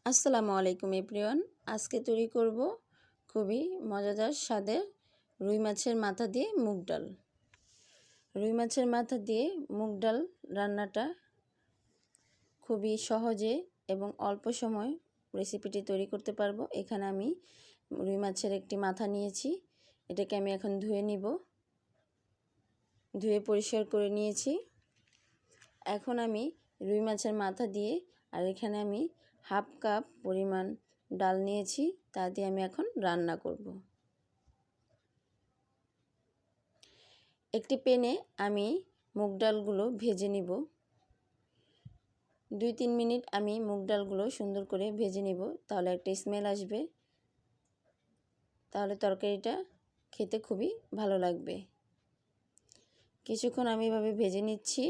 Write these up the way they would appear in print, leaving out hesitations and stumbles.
আসসালামু আলাইকুম এভরিওয়ান। আজকে তৈরি করব খুবই মজাদার স্বাদের রুই মাছের মাথা দিয়ে মুগ ডাল। রুই মাছের মাথা দিয়ে মুগ ডাল রান্নাটা খুবই সহজে এবং অল্প সময় রেসিপিটি তৈরি করতে পারবো। এখানে আমি রুই মাছের একটি মাথা নিয়েছি, এটাকে আমি এখন ধুয়ে নিব। ধুয়ে পরিষ্কার করে নিয়েছি। এখন আমি রুই মাছের মাথা দিয়ে আর এখানে আমি হাফ কাপ পরিমাণ ডাল নিয়েছি, তা দিয়ে আমি এখন রান্না করব। একটি প্যানে আমি মুগ ডালগুলো ভেজে নিব। 2-3 মিনিট আমি মুগ ডালগুলো সুন্দর করে ভেজে নিব, তাহলে একটা স্মেল আসবে, তাহলে তরকারিটা খেতে খুবই ভালো লাগবে। কিছুক্ষণ আমি এভাবে ভেজে নিচ্ছি।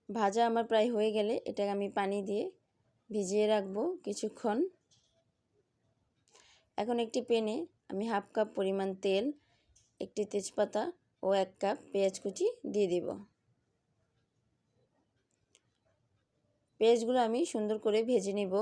ভাজা আমার প্রায় হয়ে গেলে এটাকে আমি পানি দিয়ে ভিজিয়ে রাখবো কিছুক্ষণ। এখন একটি প্যানে আমি হাফ কাপ পরিমাণ তেল, একটি তেজপাতা ও 1 কাপ পেঁয়াজ কুচি দিয়ে দিব। পেঁয়াজগুলো আমি সুন্দর করে ভেজে নিব।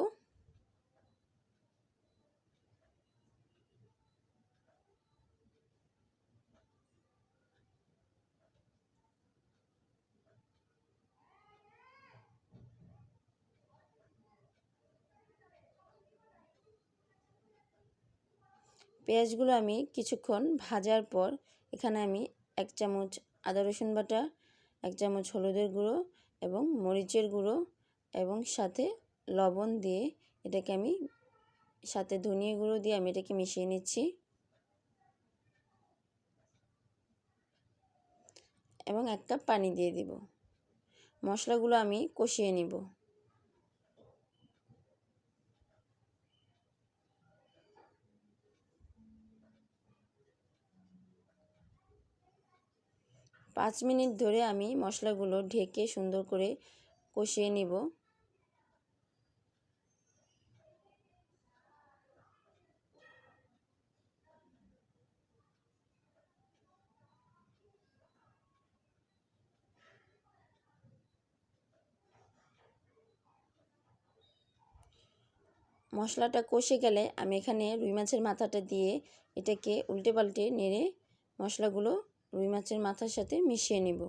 পেঁয়াজগুলো আমি কিছুক্ষণ ভাজার পর এখানে আমি 1 চামচ আদা রসুন বাটা, 1 চামচ হলুদের গুঁড়ো এবং মরিচের গুঁড়ো এবং সাথে লবণ দিয়ে এটাকে আমি সাথে ধনিয়া গুঁড়ো দিয়ে আমি এটাকে মিশিয়ে নিচ্ছি এবং 1 কাপ পানি দিয়ে দিব। মশলাগুলো আমি কষিয়ে নিব। পাঁচ মিনিট ধরে আমি মশলাগুলো ঢেকে সুন্দর করে কষিয়ে নিব। মশলাটা কষে গেলে আমি এখানে রুই মাছের মাথাটা দিয়ে এটাকে উল্টে পাল্টে নেড়ে মশলাগুলো রুই মাছের মাথার সাথে মিশিয়ে নিব।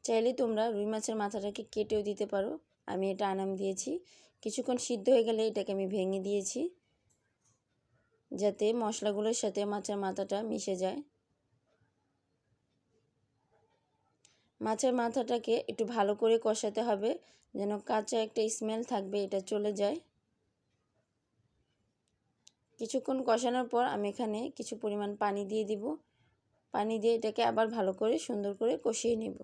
চাইলে তোমরা রুই মাছের মাথাটাকে কেটেও দিতে পারো, আমি এটা আনাম দিয়েছি। কিছুক্ষণ সিদ্ধ হয়ে গেলে এটাকে আমি ভেঙে দিয়েছি, যাতে মশলাগুলোর সাথে মাছের মাথাটা মিশে যায়। মাছের মাথাটাকে একটু ভালো করে কষাতে হবে, যেন কাঁচা একটা স্মেল থাকবে এটা চলে যায়। কিছুক্ষণ কষানোর পর আমি এখানে কিছু পরিমাণ পানি দিয়ে দিব। পানি দিয়ে এটাকে আবার ভালো করে সুন্দর করে কষিয়ে নেব।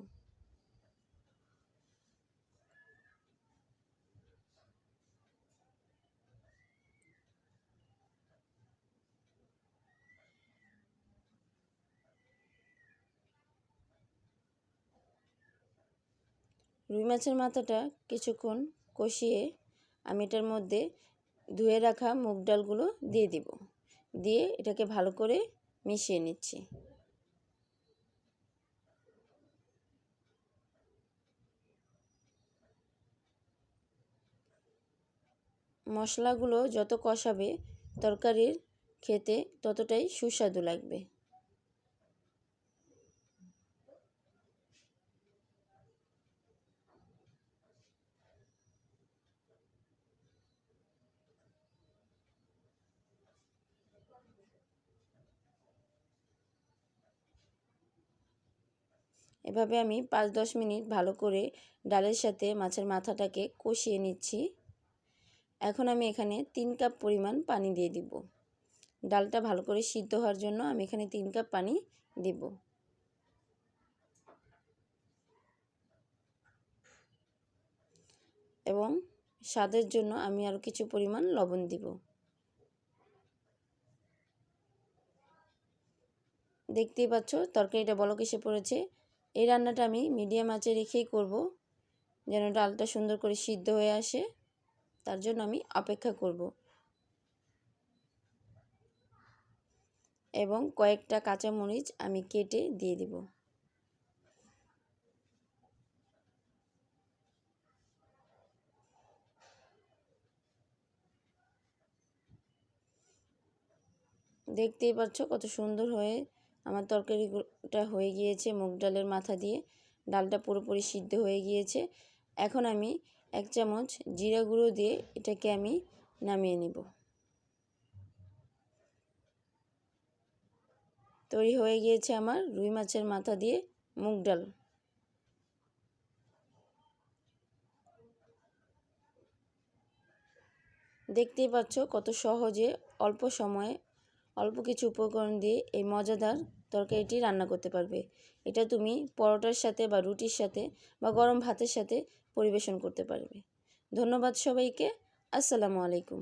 রুই মাছের মাথাটা কিছুক্ষণ কষিয়ে আমি এটার মধ্যে ধুয়ে রাখা মুগ ডালগুলো দিয়ে দিব। দিয়ে এটাকে ভালো করে মিশিয়ে নিচ্ছি। মশলাগুলো যত কষাবে তরকারির খেতে ততটাই সুস্বাদু লাগবে। এভাবে আমি 5-10 মিনিট ভালো করে ডালের সাথে মাছের মাথাটাকে কষিয়ে নিচ্ছি। এখন আমি এখানে 3 কাপ পরিমাণ পানি দিয়ে দিব। ডালটা ভালো করে সিদ্ধ হওয়ার জন্য আমি এখানে 3 কাপ পানি দিব। এবং স্বাদের জন্য আমি আরও কিছু পরিমাণ লবণ দিব। দেখতেই পাচ্ছ তরকারিটা বলক এসে পড়েছে। এই রান্নাটা আমি মিডিয়াম আঁচে রেখেই করব, যেন ডালটা সুন্দর করে সিদ্ধ হয়ে আসে, তার জন্য আমি অপেক্ষা করব। এবং কয়েকটা কাঁচামরিচ আমি কেটে দিয়ে দিব। দেখতেই পাচ্ছ কত সুন্দর হয়ে আমার তরকারিটা হয়ে গিয়েছে মুগ ডালের মাথা দিয়ে। ডালটা পুরোপুরি সিদ্ধ হয়ে গিয়েছে। এখন আমি 1 চামচ জিরা গুঁড়ো দিয়ে এটাকে আমি নামিয়ে নিব। তৈরি হয়ে গিয়েছে আমার রুই মাছের মাথা দিয়ে মুগ ডাল। দেখতেই পাচ্ছ কত সহজে অল্প সময়ে অল্প কিছু উপকরণ দিয়ে এই মজাদার তরকারিটি রান্না করতে পারবে। এটা তুমি পরোটার সাথে বা রুটির সাথে বা গরম ভাতের সাথে পরিবেশন করতে পারবে। ধন্যবাদ সবাইকে। আসসালামু আলাইকুম।